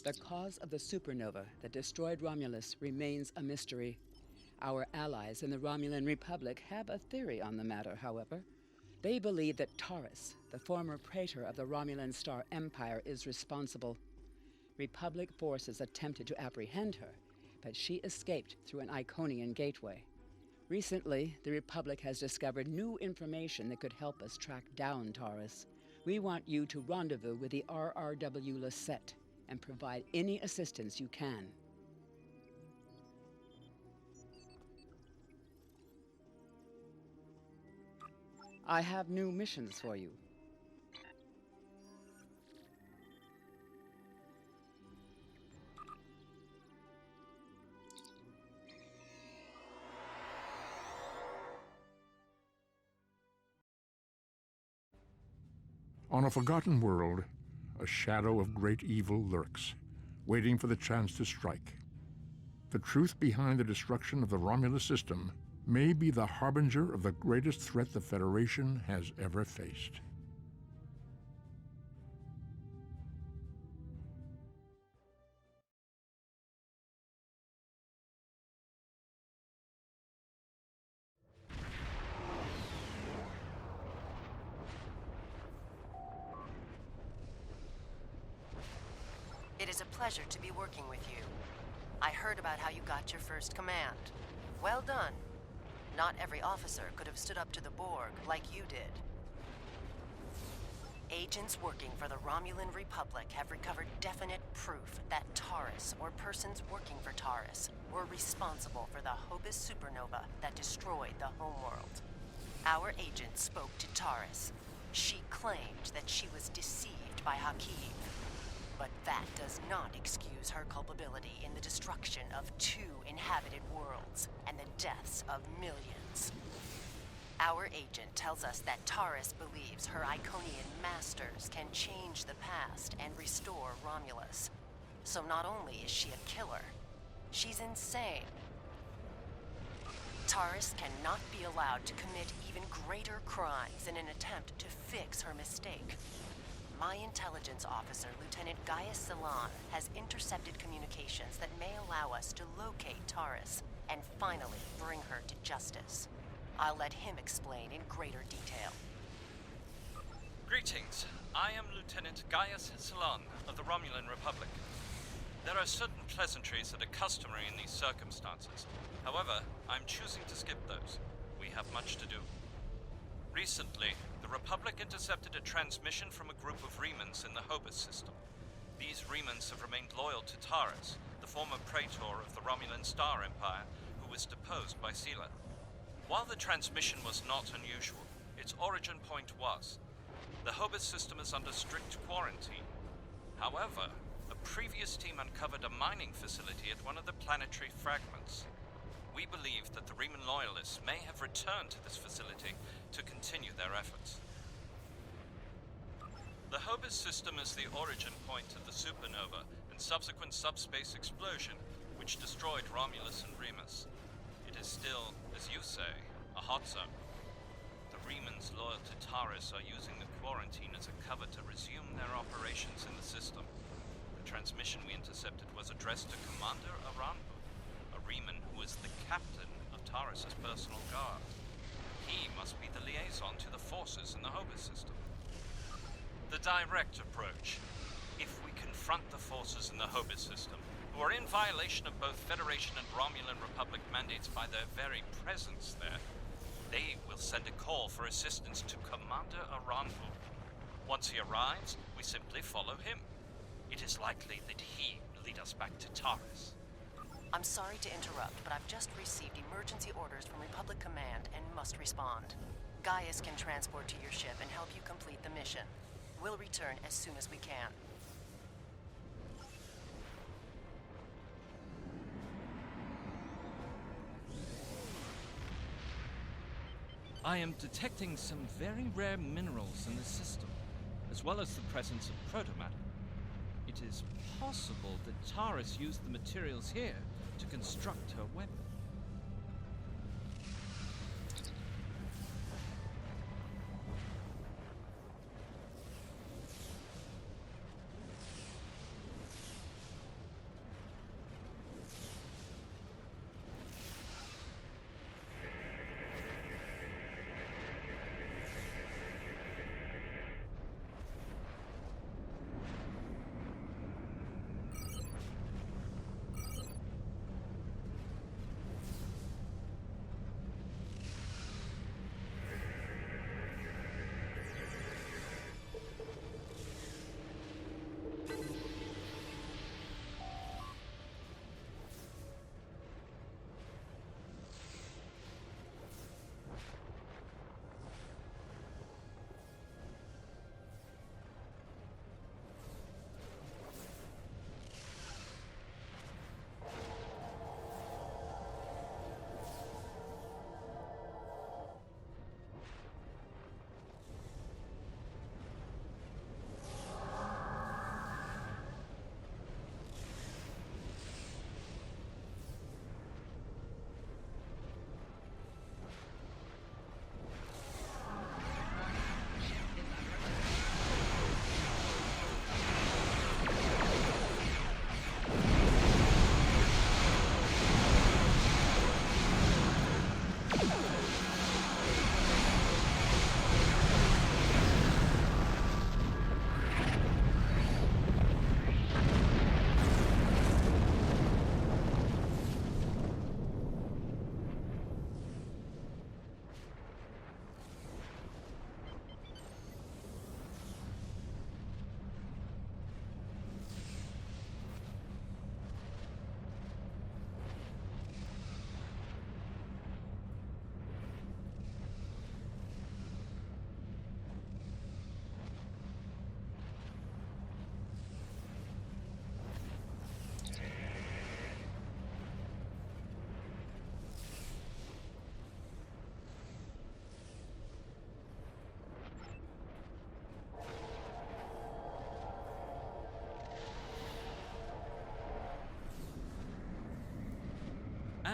The cause of the supernova that destroyed Romulus remains a mystery. Our allies in the Romulan Republic have a theory on the matter, however. They believe that Taris, the former praetor of the Romulan Star Empire, is responsible. Republic forces attempted to apprehend her, but she escaped through an Iconian gateway. Recently, the Republic has discovered new information that could help us track down Taris. We want you to rendezvous with the RRW Lisette and provide any assistance you can. I have new missions for you. On a forgotten world, a shadow of great evil lurks, waiting for the chance to strike. The truth behind the destruction of the Romulus system may be the harbinger of the greatest threat the Federation has ever faced. It is a pleasure to be working with you. I heard about how you got your first command. Well done. Not every officer could have stood up to the Borg like you did. Agents working for the Romulan Republic have recovered definite proof that Taris, or persons working for Taris, were responsible for the Hobus supernova that destroyed the homeworld. Our agent spoke to Taris. She claimed that she was deceived by Hakim. But that does not excuse her culpability in the destruction of 2 inhabited worlds and the deaths of millions. Our agent tells us that Taris believes her Iconian masters can change the past and restore Romulus. So not only is she a killer, she's insane. Taris cannot be allowed to commit even greater crimes in an attempt to fix her mistake. My intelligence officer, Lieutenant Gaius Salan, has intercepted communications that may allow us to locate Taris and finally bring her to justice. I'll let him explain in greater detail. Greetings. I am Lieutenant Gaius Salan of the Romulan Republic. There are certain pleasantries that are customary in these circumstances. However, I'm choosing to skip those. We have much to do. Recently, the Republic intercepted a transmission from a group of Remans in the Hobus system. These Remans have remained loyal to Taris, the former praetor of the Romulan Star Empire, who was deposed by Sela. While the transmission was not unusual, its origin point was. The Hobus system is under strict quarantine. However, a previous team uncovered a mining facility at one of the planetary fragments. We believe that the Reman loyalists may have returned to this facility to continue their efforts. The Hobus system is the origin point of the supernova and subsequent subspace explosion, which destroyed Romulus and Remus. It is still, as you say, a hot zone. The Remans loyal to Taris are using the quarantine as a cover to resume their operations in the system. The transmission we intercepted was addressed to Commander Aranbu, a Reman who is the captain of Taris' personal guard. He must be the liaison to the forces in the Hobus system. The direct approach. If we confront the forces in the Hobus system, who are in violation of both Federation and Romulan Republic mandates by their very presence there, they will send a call for assistance to Commander Aranbu. Once he arrives, we simply follow him. It is likely that he will lead us back to Taris. I'm sorry to interrupt, but I've just received emergency orders from Republic Command and must respond. Gaius can transport to your ship and help you complete the mission. We'll return as soon as we can. I am detecting some very rare minerals in the system, as well as the presence of protomatter. It is possible that Taris used the materials here to construct her weapon.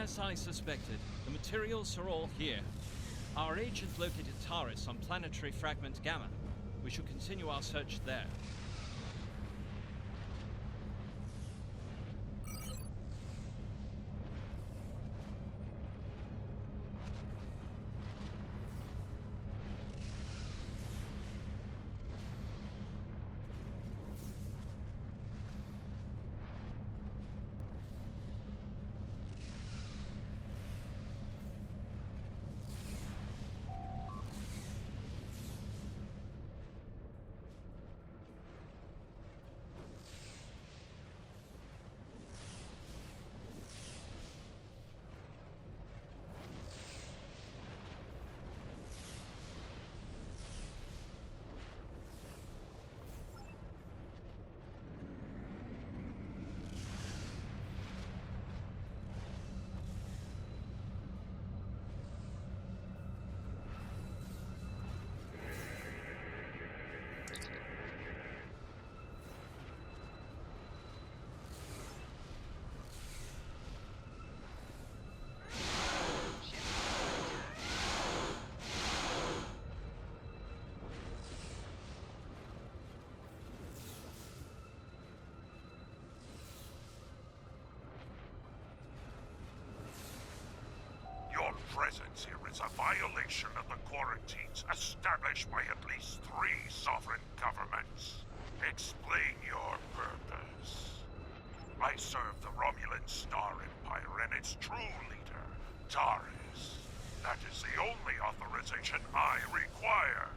As I suspected, the materials are all here. Our agent located Taris on planetary fragment Gamma. We should continue our search there. Your presence here is a violation of the quarantines established by at least 3 sovereign governments. Explain your purpose. I serve the Romulan Star Empire and its true leader, Taris. That is the only authorization I require.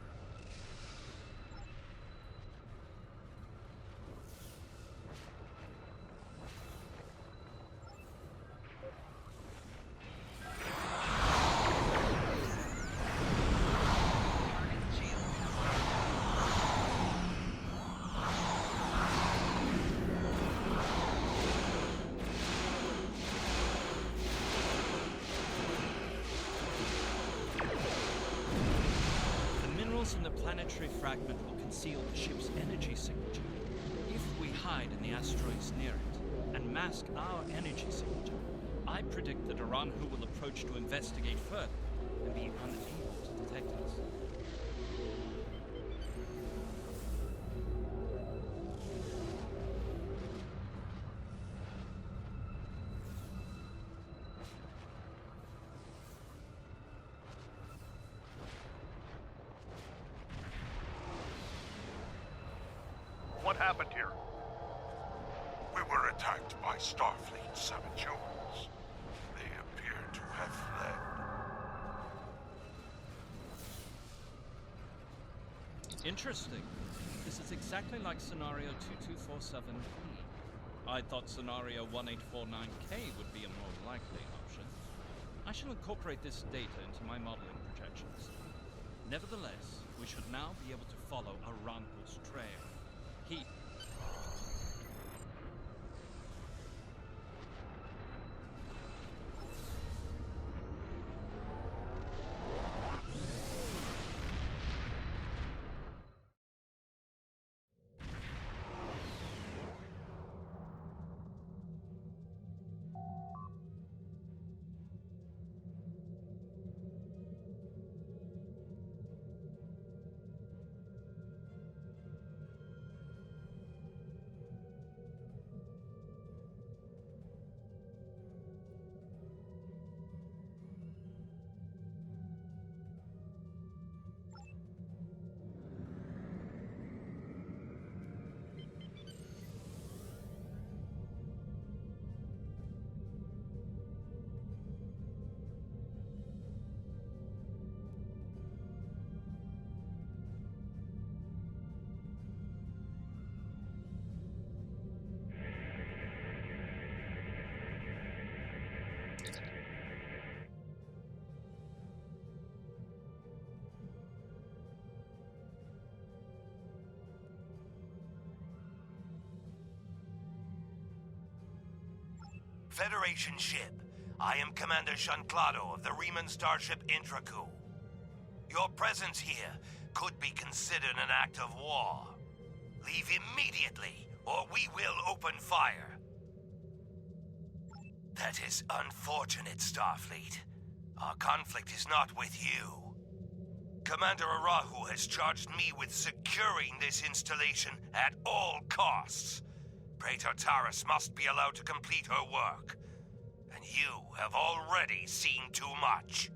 In the planetary fragment will conceal the ship's energy signature. If we hide in the asteroids near it and mask our energy signature, I predict that Aranhu will approach to investigate further and be unable to detect us. What happened here? We were attacked by Starfleet saboteurs. They appear to have fled. Interesting. This is exactly like scenario 2247B. I thought scenario 1849K would be a more likely option. I shall incorporate this data into my modeling projections. Nevertheless, we should now be able to follow Aranhu's trail. He... Federation ship. I am Commander Shanclado of the Riemann starship Intraku. Your presence here could be considered an act of war. Leave immediately, or we will open fire. That is unfortunate, Starfleet. Our conflict is not with you. Commander Arahu has charged me with securing this installation at all costs. Praetor Taris must be allowed to complete her work. And you have already seen too much.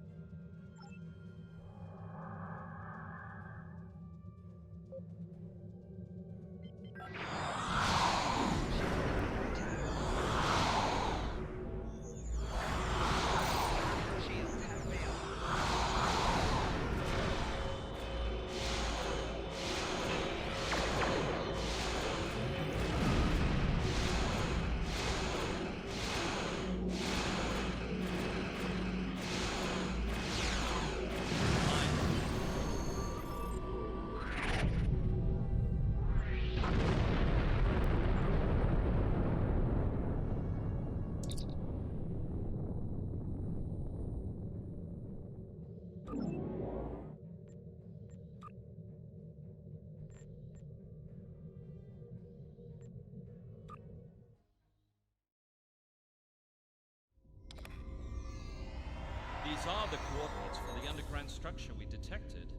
These are the coordinates for the underground structure we detected.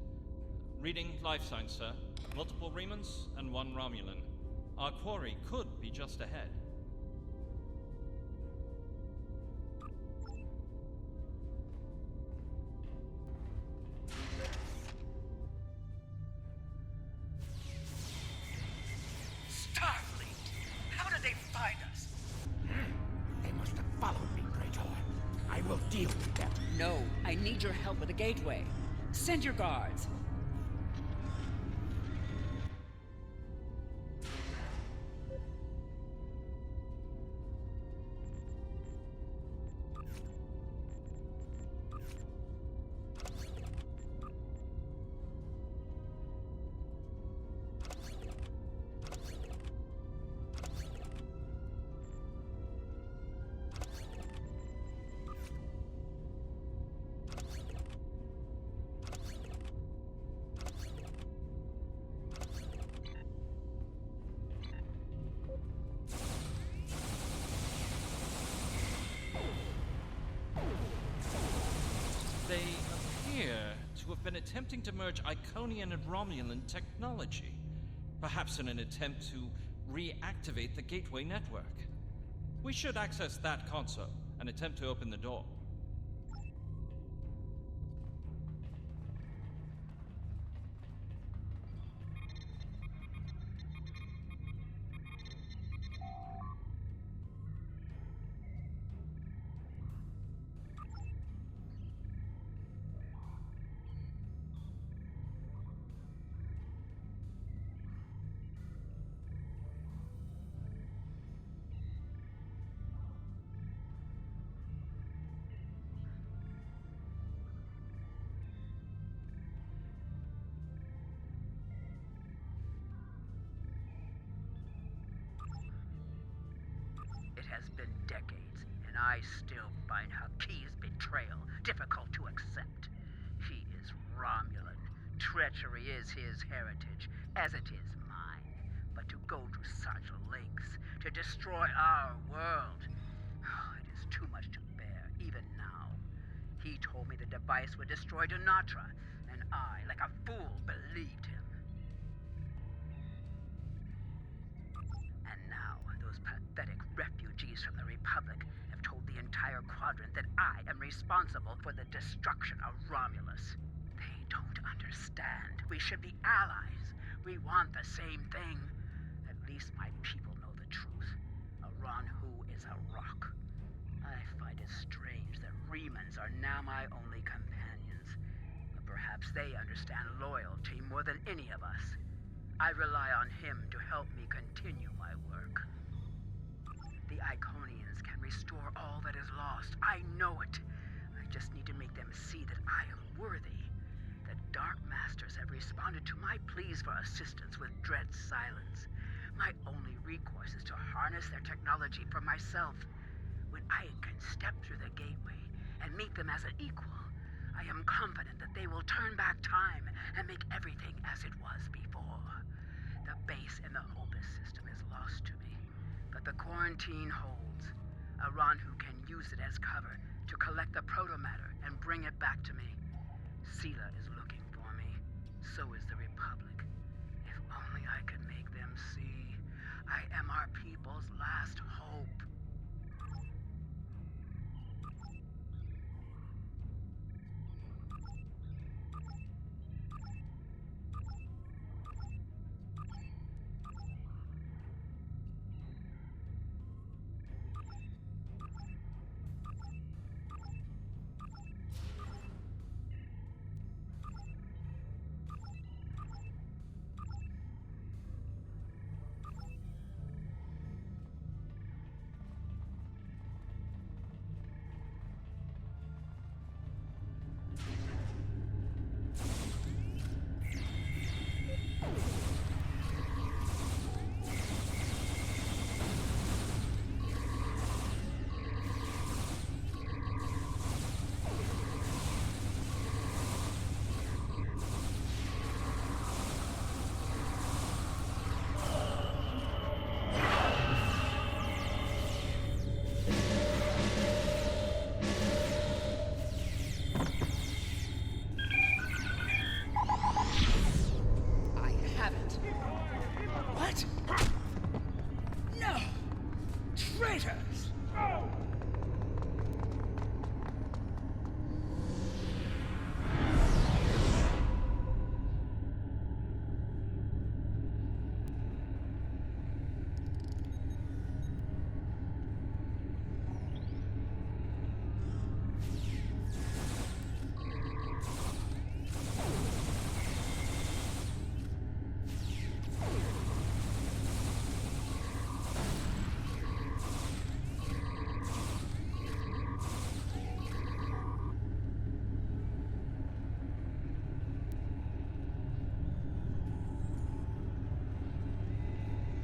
Reading life signs, sir. Multiple Remans and one Romulan. Our quarry could be just ahead. Starfleet! How did they find us? They must have followed me, praetor. I will deal with them. No, I need your help with the gateway. Send your guards. They appear to have been attempting to merge Iconian and Romulan technology, perhaps in an attempt to reactivate the gateway network. We should access that console and attempt to open the door. It has been decades, and I still find Haki's betrayal difficult to accept. He is Romulan. Treachery is his heritage, as it is mine. But to go to such lengths to destroy our world, it is too much to bear, even now. He told me the device would destroy Donatra, and I, like a fool, believed him. And now, those pathetic refugees from the Republic have told the entire quadrant that I am responsible for the destruction of Romulus. They don't understand. We should be allies. We want the same thing. At least my people know the truth. Aranhu is a rock. I find it strange that Remans are now my only companions. But perhaps they understand loyalty more than any of us. I rely on him to help me continue my work. The Iconians can restore all that is lost. I know it. I just need to make them see that I am worthy. The Dark Masters have responded to my pleas for assistance with dread silence. My only recourse is to harness their technology for myself. When I can step through the gateway and meet them as an equal, I am confident that they will turn back time and make everything as it was before. The base in the Hobus system is lost to me, but the quarantine holds. Aranhu can use it as cover to collect the protomatter and bring it back to me. Sela is looking for me. So is the Republic. If only I could make them see. I am our people's last hope. Traitors!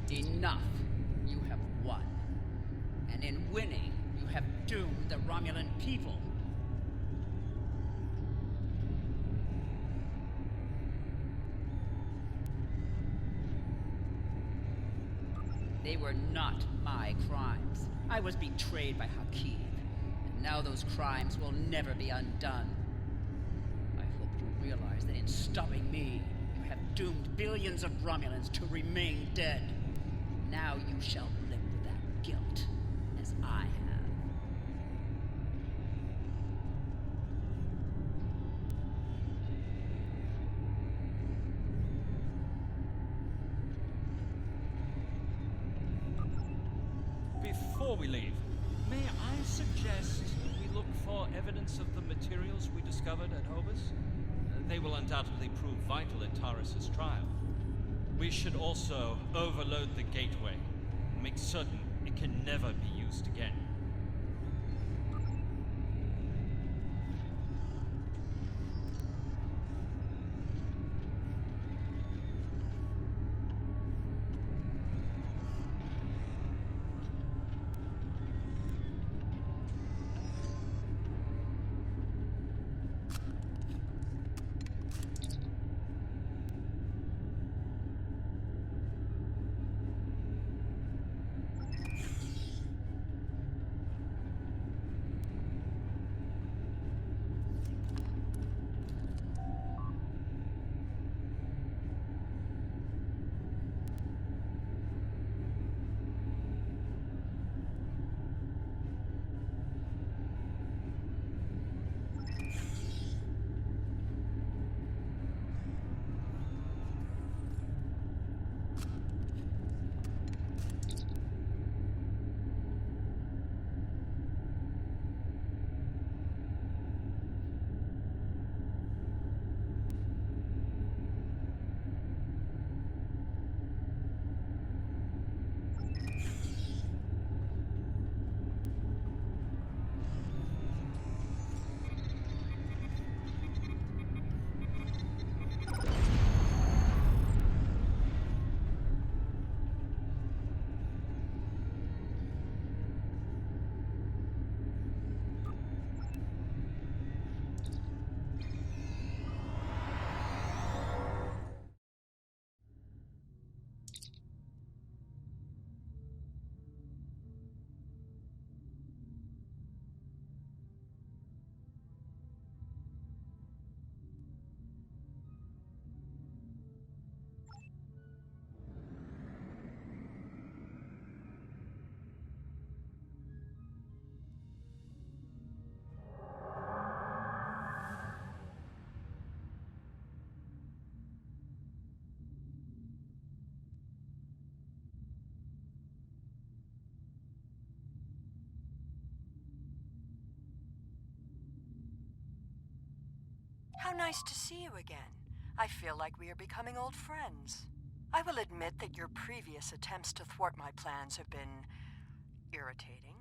Enough. You have won. And in winning, you have doomed the Romulan people. They were not my crimes. I was betrayed by Hakeem, and now those crimes will never be undone. I hope you realize that in stopping me, you have doomed billions of Romulans to remain dead. Now you shall live with that guilt, as I have. Before we leave, may I suggest we look for evidence of the materials we discovered at Hobus? They will undoubtedly prove vital in Taris' trial. We should also overload the gateway and make certain it can never be used again. How nice to see you again. I feel like we are becoming old friends. I will admit that your previous attempts to thwart my plans have been irritating,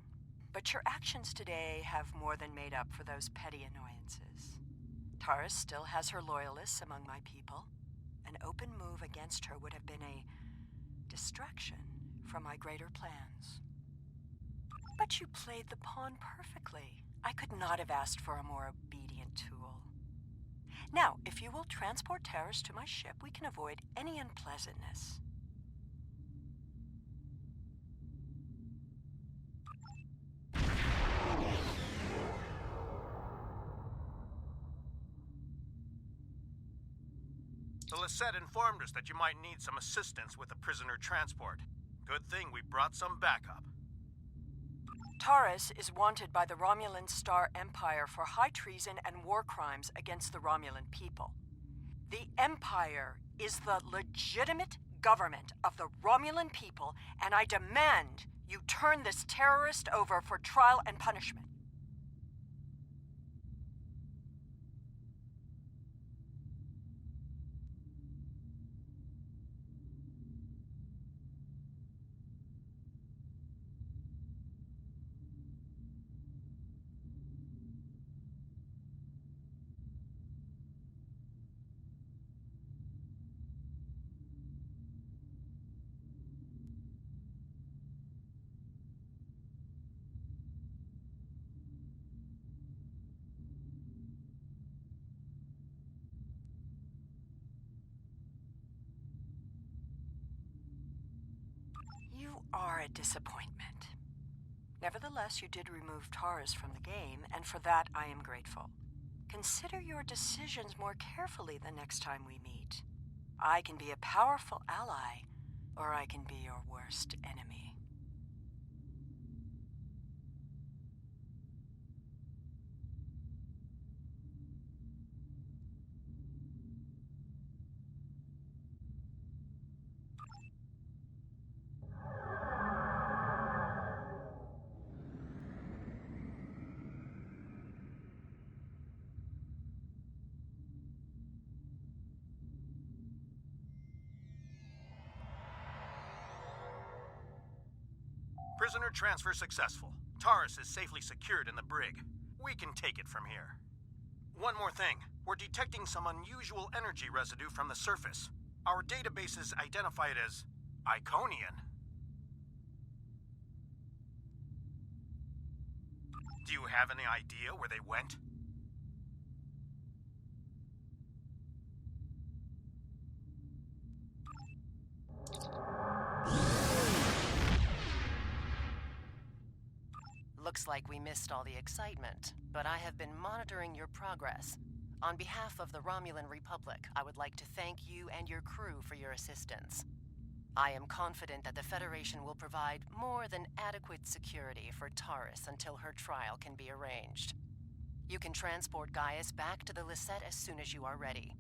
but your actions today have more than made up for those petty annoyances. Taris still has her loyalists among my people. An open move against her would have been a distraction from my greater plans. But you played the pawn perfectly. I could not have asked for a more obedient tool. Now, if you will transport Taris to my ship, we can avoid any unpleasantness. The U.S.S informed us that you might need some assistance with the prisoner transport. Good thing we brought some backup. Taris is wanted by the Romulan Star Empire for high treason and war crimes against the Romulan people. The Empire is the legitimate government of the Romulan people, and I demand you turn this terrorist over for trial and punishment. You are a disappointment. Nevertheless, you did remove Taris from the game, and for that I am grateful. Consider your decisions more carefully the next time we meet. I can be a powerful ally, or I can be your worst enemy. Prisoner transfer successful. Taris is safely secured in the brig. We can take it from here. One more thing. We're detecting some unusual energy residue from the surface. Our databases identify it as Iconian. Do you have any idea where they went? Looks like we missed all the excitement, but I have been monitoring your progress. On behalf of the Romulan Republic, I would like to thank you and your crew for your assistance. I am confident that the Federation will provide more than adequate security for Taris until her trial can be arranged. You can transport Gaius back to the U.S.S as soon as you are ready.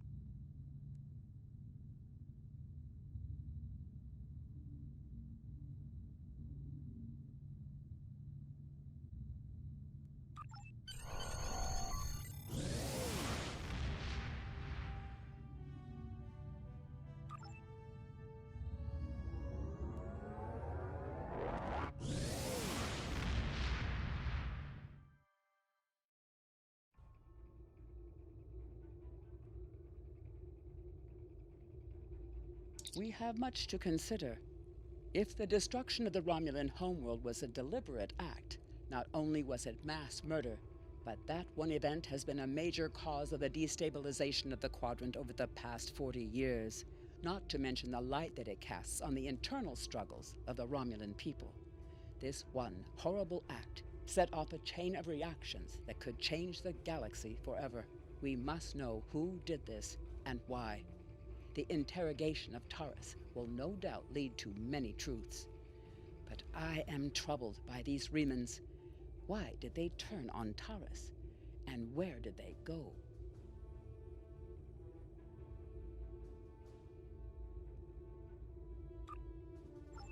We have much to consider. If the destruction of the Romulan homeworld was a deliberate act, not only was it mass murder, but that one event has been a major cause of the destabilization of the quadrant over the past 40 years, not to mention the light that it casts on the internal struggles of the Romulan people. This one horrible act set off a chain of reactions that could change the galaxy forever. We must know who did this and why. The interrogation of Taris will no doubt lead to many truths. But I am troubled by these Remans. Why did they turn on Taris? And where did they go?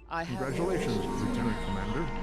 Congratulations, Lieutenant Commander.